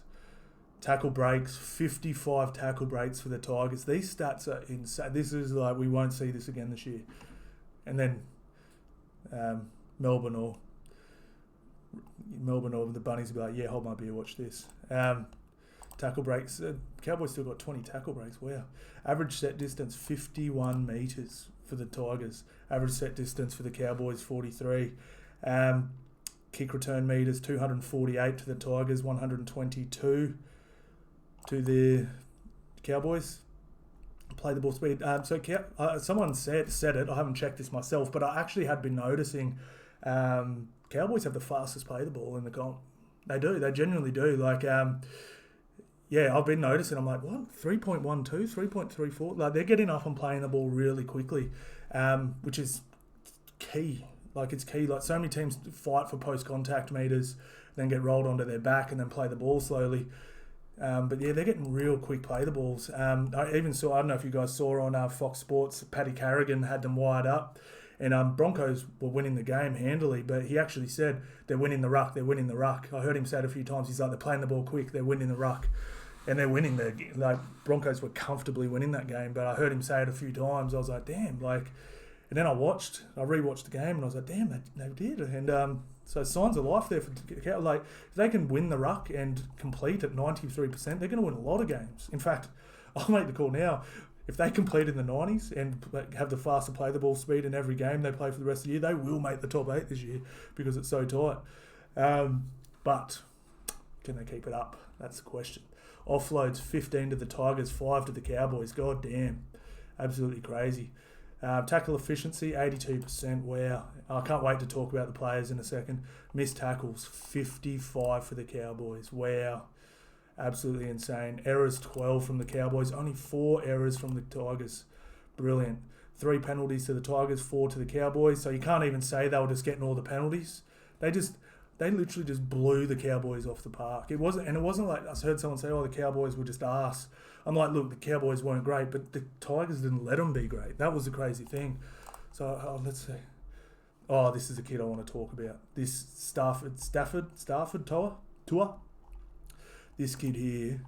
Tackle breaks, 55 tackle breaks for the Tigers. These stats are insane. This is we won't see this again this year. And then Melbourne or the Bunnies will be like, yeah, hold my beer, watch this. Tackle breaks. Cowboys still got 20 tackle breaks. Wow. Average set distance, 51 metres for the Tigers. Average set distance for the Cowboys, 43. Kick return metres, 248 to the Tigers, 122 to the Cowboys. Play the ball speed. Someone said it. I haven't checked this myself, but I actually had been noticing Cowboys have the fastest play the ball in the comp. They do. They genuinely do. I've been noticing. I'm like, what? 3.12, 3.34? They're getting up and playing the ball really quickly, which is key. It's key. So many teams fight for post-contact meters, then get rolled onto their back and then play the ball slowly. But they're getting real quick play the balls. I even saw, I don't know if you guys saw on Fox Sports, Paddy Carrigan had them wired up. And Broncos were winning the game handily, but he actually said they're winning the ruck, I heard him say it a few times. He's like, they're playing the ball quick, they're winning the ruck. And they're winning. Broncos were comfortably winning that game, but I heard him say it a few times. I was like, damn. And then I rewatched the game, and I was like, damn, they did. And so signs of life there for if they can win the ruck and complete at 93%, they're going to win a lot of games. In fact, I'll make the call now. If they complete in the 90s and have the faster play the ball speed in every game they play for the rest of the year, they will make the top 8 this year because it's so tight. But can they keep it up? That's the question. Offloads 15 to the Tigers, 5 to the Cowboys. God damn. Absolutely crazy. Tackle efficiency, 82%. Wow. I can't wait to talk about the players in a second. Missed tackles, 55 for the Cowboys. Wow. Absolutely insane. Errors, 12 from the Cowboys. Only 4 errors from the Tigers. Brilliant. 3 penalties to the Tigers, 4 to the Cowboys. So you can't even say they were just getting all the penalties. They literally just blew the Cowboys off the park. It wasn't like I heard someone say, the Cowboys were just arse. I'm like, look, the Cowboys weren't great, but the Tigers didn't let them be great. That was the crazy thing. So let's see. Oh, this is a kid I want to talk about. This Stafford Tour. This kid here,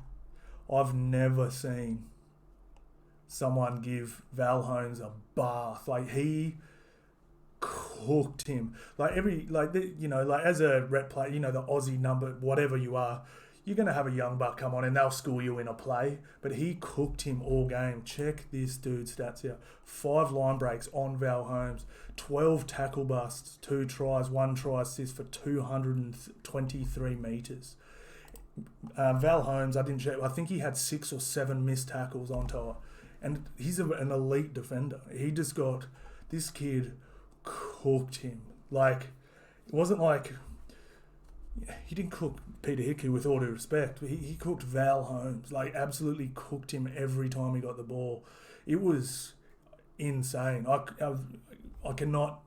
I've never seen someone give Val Holmes a bath. He cooked him. As a rep player, the Aussie number, whatever you are, you're going to have a young buck come on and they'll school you in a play. But he cooked him all game. Check this dude's stats here. 5 line breaks on Val Holmes. 12 tackle busts, 2 tries, 1 try assist for 223 metres. Val Holmes, I didn't check. I think he had 6 or 7 missed tackles on tour. And he's an elite defender. He just got... This kid cooked him. It wasn't like... He didn't cook Peter Hickey with all due respect. He cooked Val Holmes. Absolutely cooked him every time he got the ball. It was insane. I cannot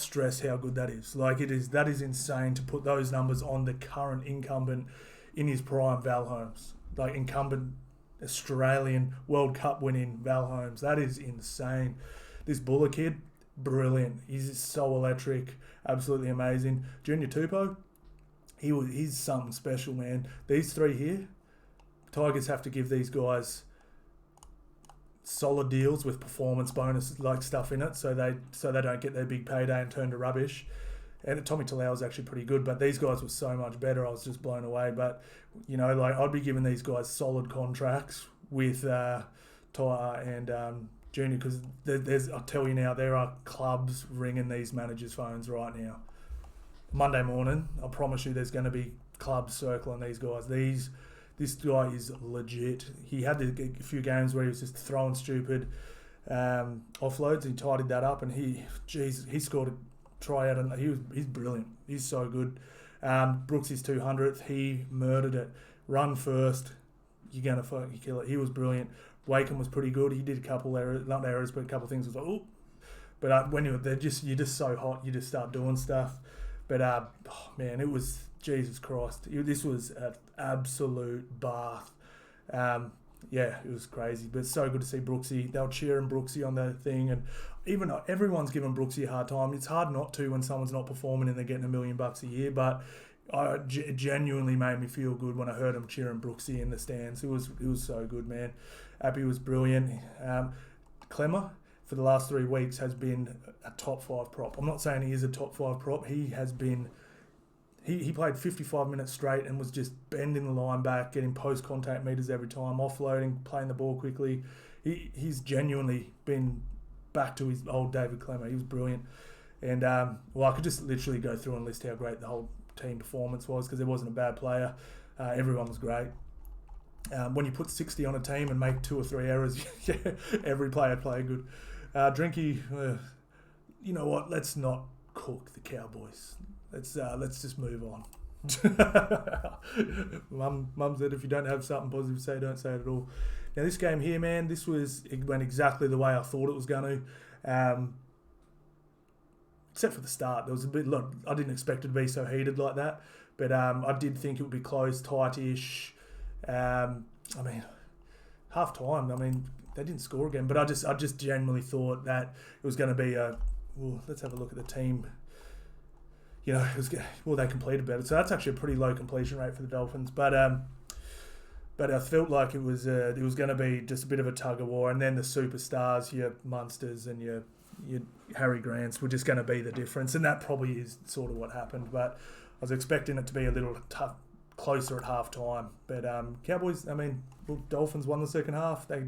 stress how good that is. That is insane to put those numbers on the current incumbent in his prime, Val Holmes. Incumbent Australian World Cup winning Val Holmes. That is insane. This Buller kid, brilliant. He's so electric, absolutely amazing. Junior Tupou, he's something special, man. These three here, Tigers have to give these guys solid deals with performance bonus like stuff in it, so they don't get their big payday and turn to rubbish. And Tommy Talau was actually pretty good, but these guys were so much better. I was just blown away. But I'd be giving these guys solid contracts with Ty and Junior, because I'll tell you now, there are clubs ringing these managers' phones right now. Monday morning, I promise you, there's going to be clubs circling these guys. This guy is legit. He had a few games where he was just throwing stupid offloads. He tidied that up, and he scored a try out, and he's brilliant. He's so good. Brooksy's 200th, he murdered it. Run first, you're gonna fucking kill it. He was brilliant. Wakem was pretty good. He did a couple errors, not errors, but a couple of things. Was like, oh, but when you're just so hot, you just start doing stuff. But man, it was Jesus Christ. This was an absolute bath. Yeah, it was crazy, but it's so good to see Brooksy. They were cheering Brooksy on the thing, and even everyone's giving Brooksy a hard time. It's hard not to when someone's not performing and they're getting $1 million a year, but it genuinely made me feel good when I heard him cheering Brooksy in the stands. It was so good, man. Appy was brilliant. Clemmer, for the last 3 weeks, has been a top 5 prop. I'm not saying he is a top 5 prop. He has been... He played 55 minutes straight and was just bending the line back, getting post-contact meters every time, offloading, playing the ball quickly. He's genuinely been back to his old David Clemmer. He was brilliant. And, I could just literally go through and list how great the whole team performance was, because there wasn't a bad player. Everyone was great. When you put 60 on a team and make 2 or 3 errors, yeah, every player played good. Drinky, you know what? Let's not cook the Cowboys. Let's just move on. Mum said if you don't have something positive to say, don't say it at all. Now this game here, man, it went exactly the way I thought it was going to. Except for the start, there was a bit. Look, I didn't expect it to be so heated like that, but I did think it would be close, tight-ish. I mean, half time. I mean, they didn't score again, but I just genuinely thought that it was going to be let's have a look at the team. They completed better. So that's actually a pretty low completion rate for the Dolphins. But I felt like it was going to be just a bit of a tug of war. And then the superstars, your Munsters and your Harry Grants, were just going to be the difference. And that probably is sort of what happened. But I was expecting it to be a little closer at half time. But Cowboys, Dolphins won the second half. They're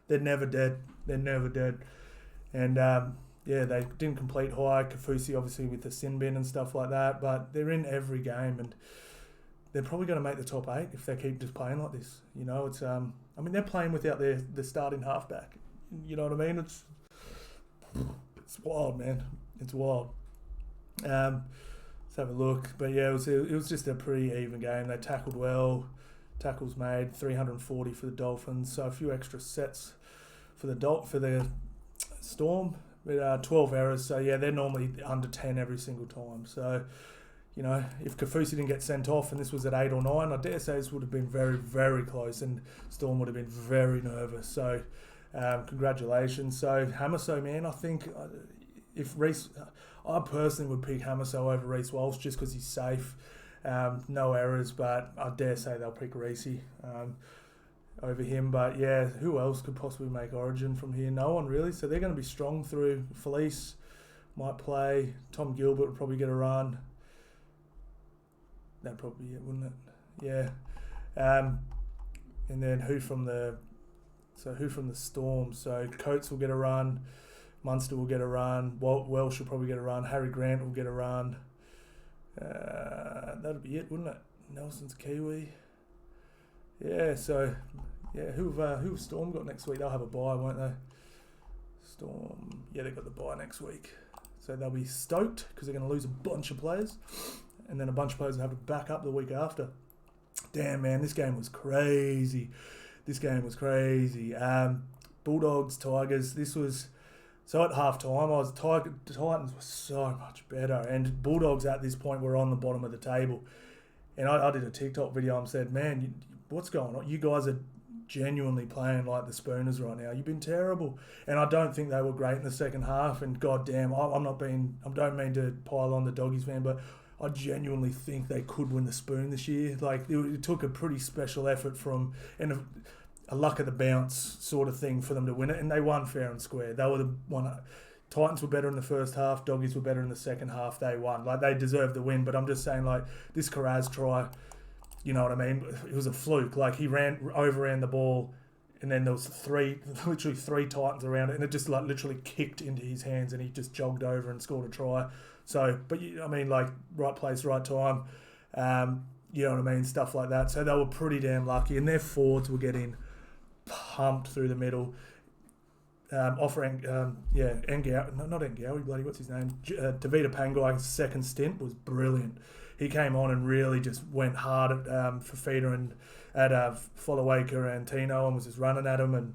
never dead. They're never dead. And... they didn't complete high. Kafusi, obviously, with the sin bin and stuff like that. But they're in every game, and they're probably going to make the top 8 if they keep just playing like this. It's they're playing without their starting halfback. You know what I mean? It's wild, man. It's wild. Let's have a look. But yeah, it was just a pretty even game. They tackled well. Tackles made 340 for the Dolphins. So a few extra sets for the Storm. But 12 errors, so yeah, they're normally under 10 every single time. So, if Kafusi didn't get sent off and this was at 8 or 9, I dare say this would have been very, very close, and Storm would have been very nervous. So, congratulations. So, Hamaso, man, I think I personally would pick Hamaso over Reece Walsh just because he's safe. No errors, but I dare say they'll pick Reece over him. But yeah, who else could possibly make Origin from here? No one really. So they're going to be strong through. Felice might play. Tom Gilbert would probably get a run. That'd probably be it, wouldn't it? Yeah. And then who from the Storm? So Coates will get a run. Munster will get a run. Welsh will probably get a run. Harry Grant will get a run. That'd be it, wouldn't it? Nelson's Kiwi. Yeah, so, yeah, who have Storm got next week? They'll have a bye, won't they? Storm, yeah, they've got the bye next week. So they'll be stoked because they're going to lose a bunch of players. And then a bunch of players will have to back up the week after. Damn, man, this game was crazy. Bulldogs, Tigers, this was... So at half-time, Titans were so much better. And Bulldogs at this point were on the bottom of the table. And I did a TikTok video and said, man, what's going on? You guys are genuinely playing like the Spooners right now. You've been terrible, and I don't think they were great in the second half. And goddamn, I don't mean to pile on the Doggies fan, but I genuinely think they could win the Spoon this year. Like it took a pretty special effort and a luck of the bounce sort of thing for them to win it, and they won fair and square. They were the one. Titans were better in the first half. Doggies were better in the second half. They won. Like they deserved the win. But I'm just saying, like this Carraz try. You know what I mean? It was a fluke. Like he overran the ball, and then there was literally three Titans around it, and it just like literally kicked into his hands, and he just jogged over and scored a try. So, but I mean, like right place, right time. You know what I mean? Stuff like that. So they were pretty damn lucky, and their forwards were getting pumped through the middle. Offering, not Ngawi, bloody what's his name? Davida Pangai's second stint was brilliant. He came on and really just went hard at Fafita and at Followacre and Tino and was just running at him. And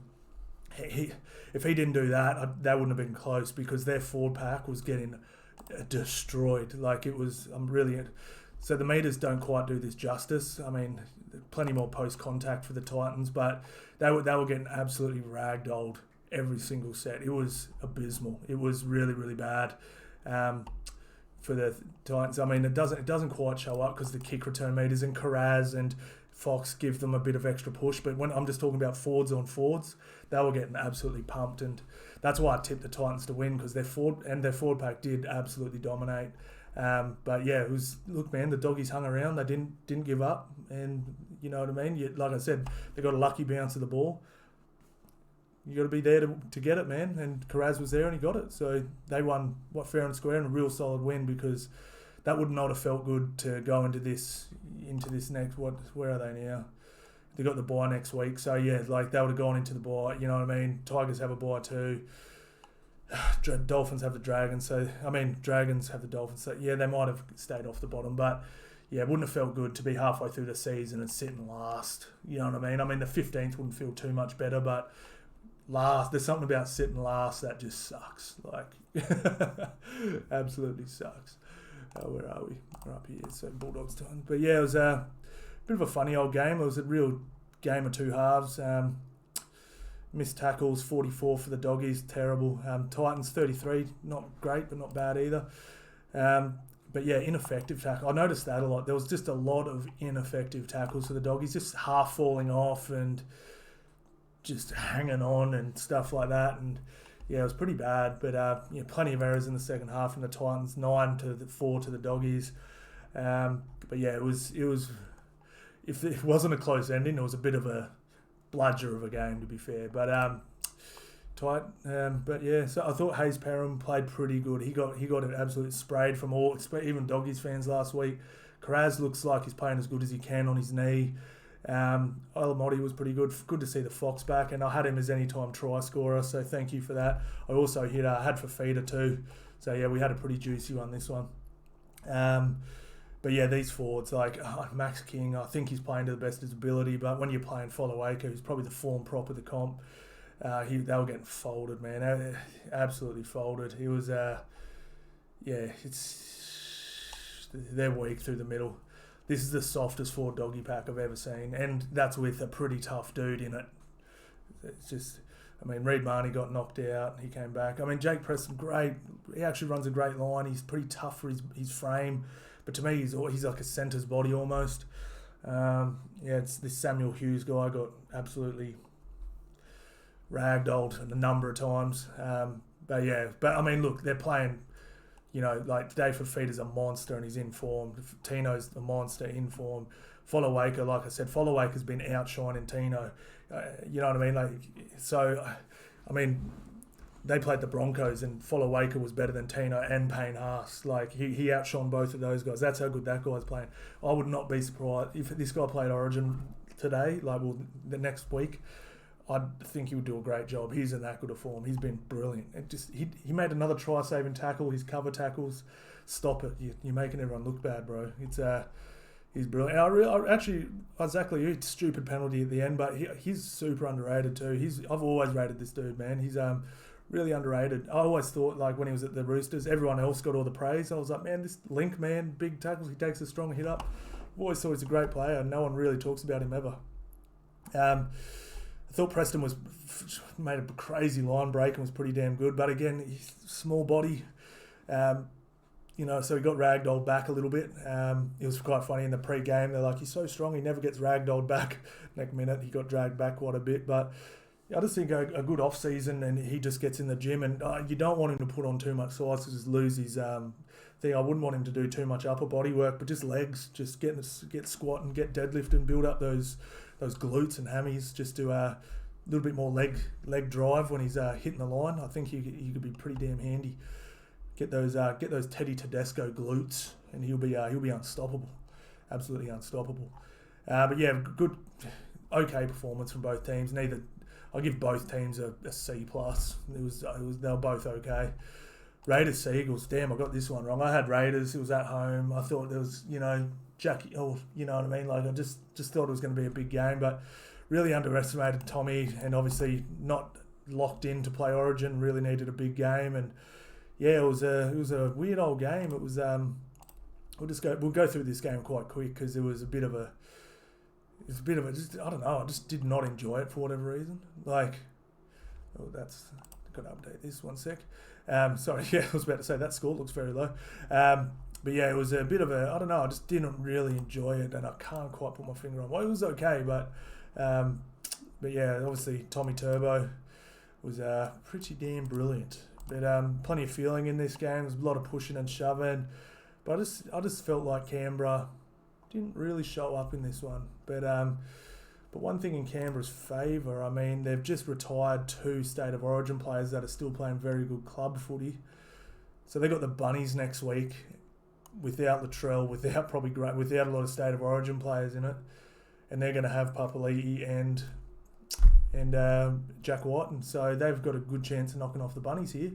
if he didn't do that, that wouldn't have been close because their forward pack was getting destroyed. Like it was, so the meters don't quite do this justice. I mean, plenty more post contact for the Titans, but they were getting absolutely ragdolled every single set. It was abysmal. It was really, really bad. For the Titans, I mean, it doesn't quite show up because the kick return meters and Carraz and Fox give them a bit of extra push. But when I'm just talking about forwards on forwards, they were getting absolutely pumped, and that's why I tipped the Titans to win because their forward pack did absolutely dominate. But yeah, it was man, the Doggies hung around. They didn't give up, and you know what I mean. Like I said, they got a lucky bounce of the ball. You got to be there to get it, man. And Carraz was there and he got it. So they won fair and square and a real solid win because that would not have felt good to go into this next. Where are they now? They got the bye next week. So yeah, like they would have gone into the bye. You know what I mean? Tigers have a bye too. Dolphins have the Dragons. So I mean, Dragons have the Dolphins. So yeah, they might have stayed off the bottom, but yeah, it wouldn't have felt good to be halfway through the season and sitting last. You know what I mean? I mean, the 15th wouldn't feel too much better, but there's something about sitting last that just sucks. Like, absolutely sucks. Where are we? We're up here, so Bulldogs time. But yeah, it was a bit of a funny old game. It was a real game of two halves. Missed tackles, 44 for the Doggies, terrible. Titans, 33, not great, but not bad either. But yeah, ineffective tackle. I noticed that a lot. There was just a lot of ineffective tackles for the Doggies, just half falling off and just hanging on and stuff like that. And yeah, it was pretty bad. But plenty of errors in the second half from the Titans, 9-4 to the Doggies. But yeah, it was. If it wasn't a close ending, it was a bit of a bludger of a game, to be fair. But tight. But yeah, so I thought Hayes Perham played pretty good. He got an absolute sprayed from all, even Doggies fans last week. Carraz looks like he's playing as good as he can on his knee. Olamotti was pretty good. Good to see the Fox back, and I had him as anytime try scorer, so thank you for that. I also had Fafita too, so yeah, we had a pretty juicy one this one. But yeah, these forwards like Max King, I think he's playing to the best of his ability, but when you're playing Followacre, who's probably the form prop of the comp, they were getting folded, man, absolutely folded. He was, they're weak through the middle. This is the softest forward doggy pack I've ever seen, and that's with a pretty tough dude in it. It's just, I mean, Reid Marnie got knocked out. He came back. I mean, Jake Preston, great. He actually runs a great line. He's pretty tough for his frame, but to me, he's like a centre's body almost. It's this Samuel Hughes guy got absolutely ragdolled a number of times. But I mean, look, they're playing. You know, like Dave Fafita's a monster and he's in form. Tino's a monster in form. Followacre, like I said, Followacre's been outshining Tino. You know what I mean? Like, so, I mean, they played the Broncos and Followacre was better than Tino and Payne Haas. Like, he outshone both of those guys. That's how good that guy's playing. I would not be surprised if this guy played Origin today, the next week. I think he would do a great job. He's in that good a form. He's been brilliant. He made another try-saving tackle. His cover tackles, stop it. You're making everyone look bad, bro. He's brilliant. Exactly, it's stupid penalty at the end, but he's super underrated too. I've always rated this dude, man. He's really underrated. I always thought, like, when he was at the Roosters, everyone else got all the praise. I was like, man, this link, man, big tackles. He takes a strong hit up. I've always thought he's a great player. No one really talks about him ever. I thought Preston made a crazy line break and was pretty damn good. But again, he's small body. So he got ragdolled back a little bit. It was quite funny in the pre-game. They're like, he's so strong, he never gets ragdolled back. Next minute, he got dragged back quite a bit. But I just think a good off-season, and he just gets in the gym. And you don't want him to put on too much size because lose his thing. I wouldn't want him to do too much upper body work, but just legs, just get squat and get deadlift and build up those glutes and hammies. Just do a little bit more leg drive when he's hitting the line. I think he could be pretty damn handy. Get those Teddy Tedesco glutes, and he'll be unstoppable, absolutely unstoppable. But yeah, good, okay performance from both teams. I'll give both teams a C plus. They were both okay. Raiders Seagulls, damn, I got this one wrong. I had Raiders. It was at home. I thought there was Jackie. Oh, you know what I mean. Like I just thought it was going to be a big game, but really underestimated Tommy, and obviously not locked in to play Origin. Really needed a big game. And yeah, it was a weird old game. It was we'll go through this game quite quick because it was a bit of a just, I don't know, I just did not enjoy it for whatever reason. Like, that's got to update this 1 sec. Sorry, yeah, I was about to say that score looks very low. But yeah, it was a bit of a, I don't know, I just didn't really enjoy it, and I can't quite put my finger on. Well, it was okay, but yeah, obviously Tommy Turbo was pretty damn brilliant. But plenty of feeling in this game. There's a lot of pushing and shoving. But I just felt like Canberra didn't really show up in this one. But one thing in Canberra's favour, I mean, they've just retired 2 State of Origin players that are still playing very good club footy. So they got the Bunnies next week without Latrell, without a lot of State of Origin players in it. And they're going to have Papali'i and Jack White, and so they've got a good chance of knocking off the Bunnies here,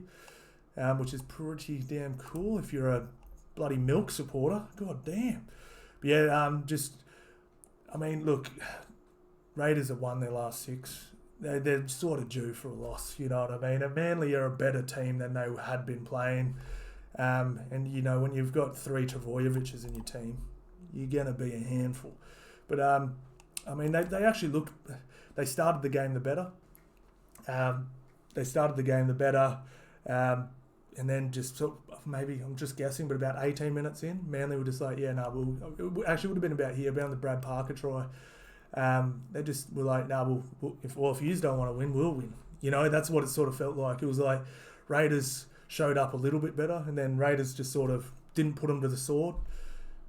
which is pretty damn cool if you're a bloody Milk supporter. God damn. But yeah, look, Raiders have won their last 6. They're sort of due for a loss, you know what I mean? And Manly are a better team than they had been playing. And, when you've got 3 Travojeviches in your team, you're going to be a handful. But, they actually looked... They started the game the better. And then just maybe, I'm just guessing, but about 18 minutes in, Manly were just like, yeah, no, it would have been about here, around the Brad Parker try. They just were like, no, if you don't want to win, we'll win. That's what it sort of felt like. It was like Raiders showed up a little bit better, and then Raiders just sort of didn't put them to the sword.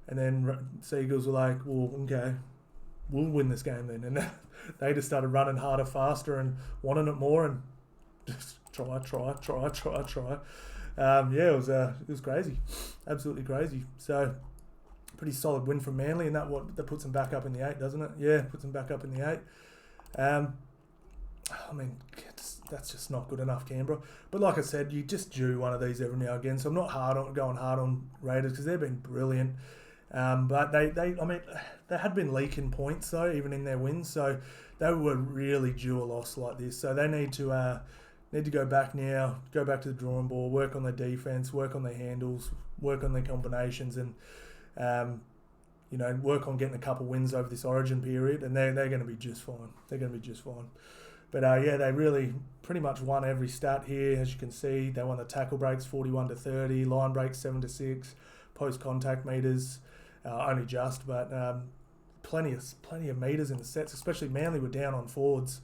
And then Seagulls were like, well, okay, we'll win this game then. And they just started running harder, faster, and wanting it more, and just try. It was crazy, absolutely crazy. So, pretty solid win from Manly, and that puts them back up in the 8, doesn't it? Yeah, puts them back up in the 8. That's just not good enough, Canberra. But like I said, you just do one of these every now and again. So I'm not going hard on Raiders because they've been brilliant. But they had been leaking points though, even in their wins. So they were really due a loss like this. So they need to go back now, go back to the drawing board, work on their defense, work on their handles, work on their combinations, and work on getting a couple wins over this Origin period. And they're going to be just fine. But they really pretty much won every stat here, as you can see. They won the tackle breaks 41-30, line breaks 7-6, post contact meters. Only just, but plenty of meters in the sets. Especially Manly were down on forwards,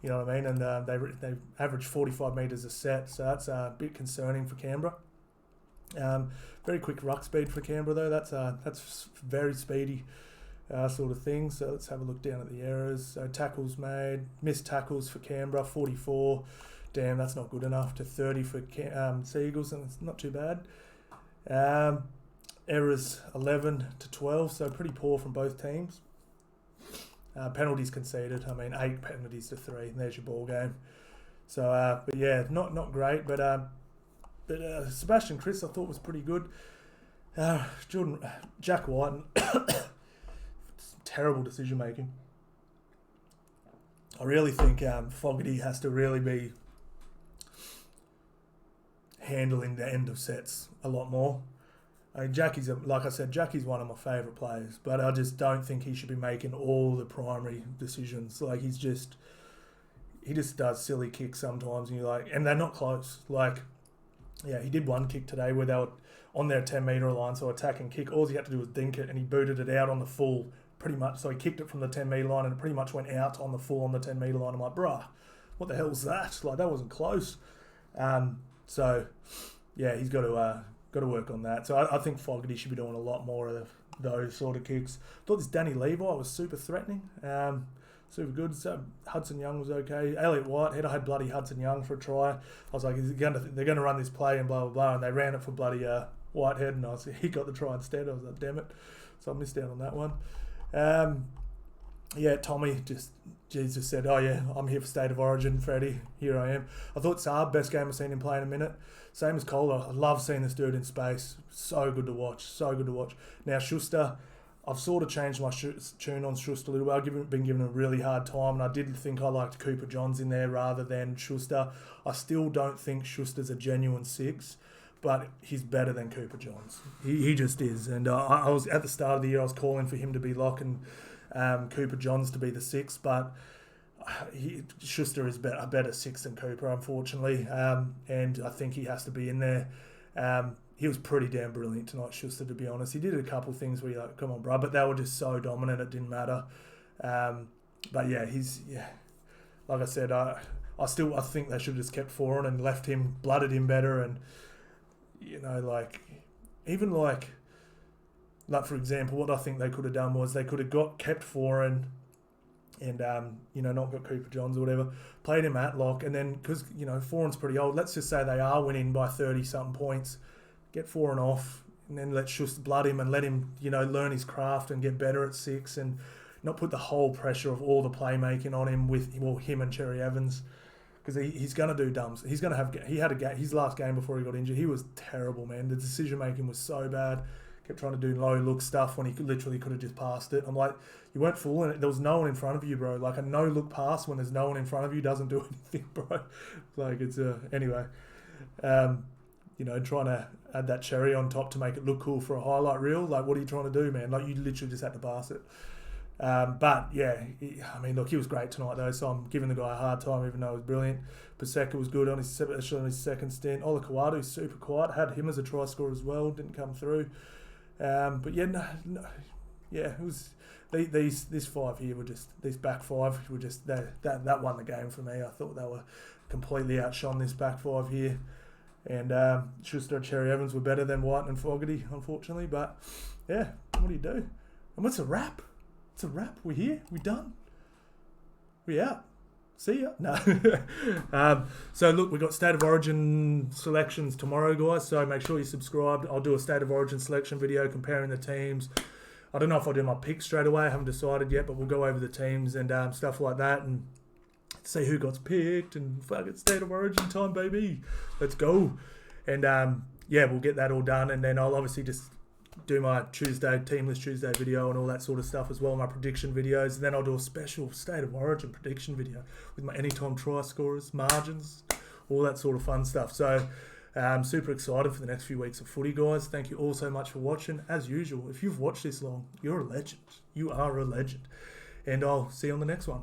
you know what I mean, and they averaged 45 meters a set, so that's a bit concerning for Canberra. Very quick ruck speed for Canberra though. That's very speedy sort of thing. So let's have a look down at the errors. So tackles made, missed tackles for Canberra 44. Damn, that's not good enough. To 30 for Seagulls, and it's not too bad. Errors 11-12, so pretty poor from both teams. Penalties conceded, 8 penalties to 3, and there's your ball game. So, but yeah, not great, but Sebastian Kris I thought was pretty good. Jack White, terrible decision making. I really think Fogarty has to really be handling the end of sets a lot more. Jackie's one of my favourite players, but I just don't think he should be making all the primary decisions. Like he's he just does silly kicks sometimes, and you're like, and they're not close. Like, yeah, he did one kick today where they were on their 10-metre line, so attacking kick. All he had to do was dink it, and he booted it out on the full, pretty much. So he kicked it from the 10-metre line, and it pretty much went out on the full on the 10-metre line. I'm like, bruh, what the hell's that? Like, that wasn't close. So, yeah, he's got to work on that. So I think Fogarty should be doing a lot more of those sort of kicks. Thought this Danny Levi was super threatening. Super good. So Hudson Young was okay. Elliot Whitehead, I had bloody Hudson Young for a try. I was like, they're going to run this play and blah, blah, blah. And they ran it for bloody Whitehead, and he got the try instead. I was like, damn it. So I missed out on that one. Yeah, Tommy just said, oh yeah, I'm here for State of Origin, Freddie. Here I am. I thought Saab, best game I've seen him play in a minute. Same as Kohler. I love seeing this dude in space. So good to watch. So good to watch. Now, Schuster, I've sort of changed my tune on Schuster a little bit. I've been giving him a really hard time, and I did think I liked Cooper Johns in there rather than Schuster. I still don't think Schuster's a genuine 6, but he's better than Cooper Johns. He just is. And I was at the start of the year, I was calling for him to be lock and Cooper Johns to be the 6, but Schuster is a better 6 than Cooper, unfortunately, and I think he has to be in there. He was pretty damn brilliant tonight, Schuster, to be honest. He did a couple of things where you're like, come on, bro, but they were just so dominant, it didn't matter. But yeah, like I said, I think they should have just kept 4 on and left him, blooded him better, and even for example, what I think they could have done was they could have kept 4 and not got Cooper Johns or whatever, played him at lock, and then, because, Foran's pretty old, let's just say they are winning by 30-something points, get 4 and off, and then let Schuster blood him and let him, learn his craft and get better at 6, and not put the whole pressure of all the playmaking on him with, him and Cherry Evans, because he's going to do dumps. He's going to have, he had his last game before he got injured, he was terrible, man. The decision-making was so bad. Kept trying to do low-look stuff when he literally could have just passed it. I'm like, you weren't fooling it. There was no one in front of you, bro. Like, a no-look pass when there's no one in front of you doesn't do anything, bro. Like, it's anyway. Trying to add that cherry on top to make it look cool for a highlight reel. Like, what are you trying to do, man? Like, you literally just had to pass it. But, yeah, he was great tonight, though, so I'm giving the guy a hard time, even though he was brilliant. Paseka was good on his second stint. Ola Kawadu, super quiet. Had him as a try scorer as well. Didn't come through. But yeah, it was this 5 here were just, these back 5 were just that won the game for me. I thought they were completely outshone, this back 5 here, and Schuster and Cherry Evans were better than White and Fogarty, unfortunately. But yeah, what do you do? And what's a wrap? It's a wrap. We're here. We're done. We out. See ya. No. So look, we've got State of Origin selections tomorrow, guys. So make sure you subscribe. I'll do a State of Origin selection video comparing the teams. I don't know if I'll do my picks straight away. I haven't decided yet, but we'll go over the teams and stuff like that and see who got picked and fucking State of Origin time, baby. Let's go. And we'll get that all done. And then I'll obviously just do my Team List Tuesday video and all that sort of stuff as well, my prediction videos, and then I'll do a special State of Origin prediction video with my anytime try scorers, margins, all that sort of fun stuff. So I'm super excited for the next few weeks of footy, guys. Thank you all so much for watching. As usual, if you've watched this long, you're a legend. You are a legend. And I'll see you on the next one.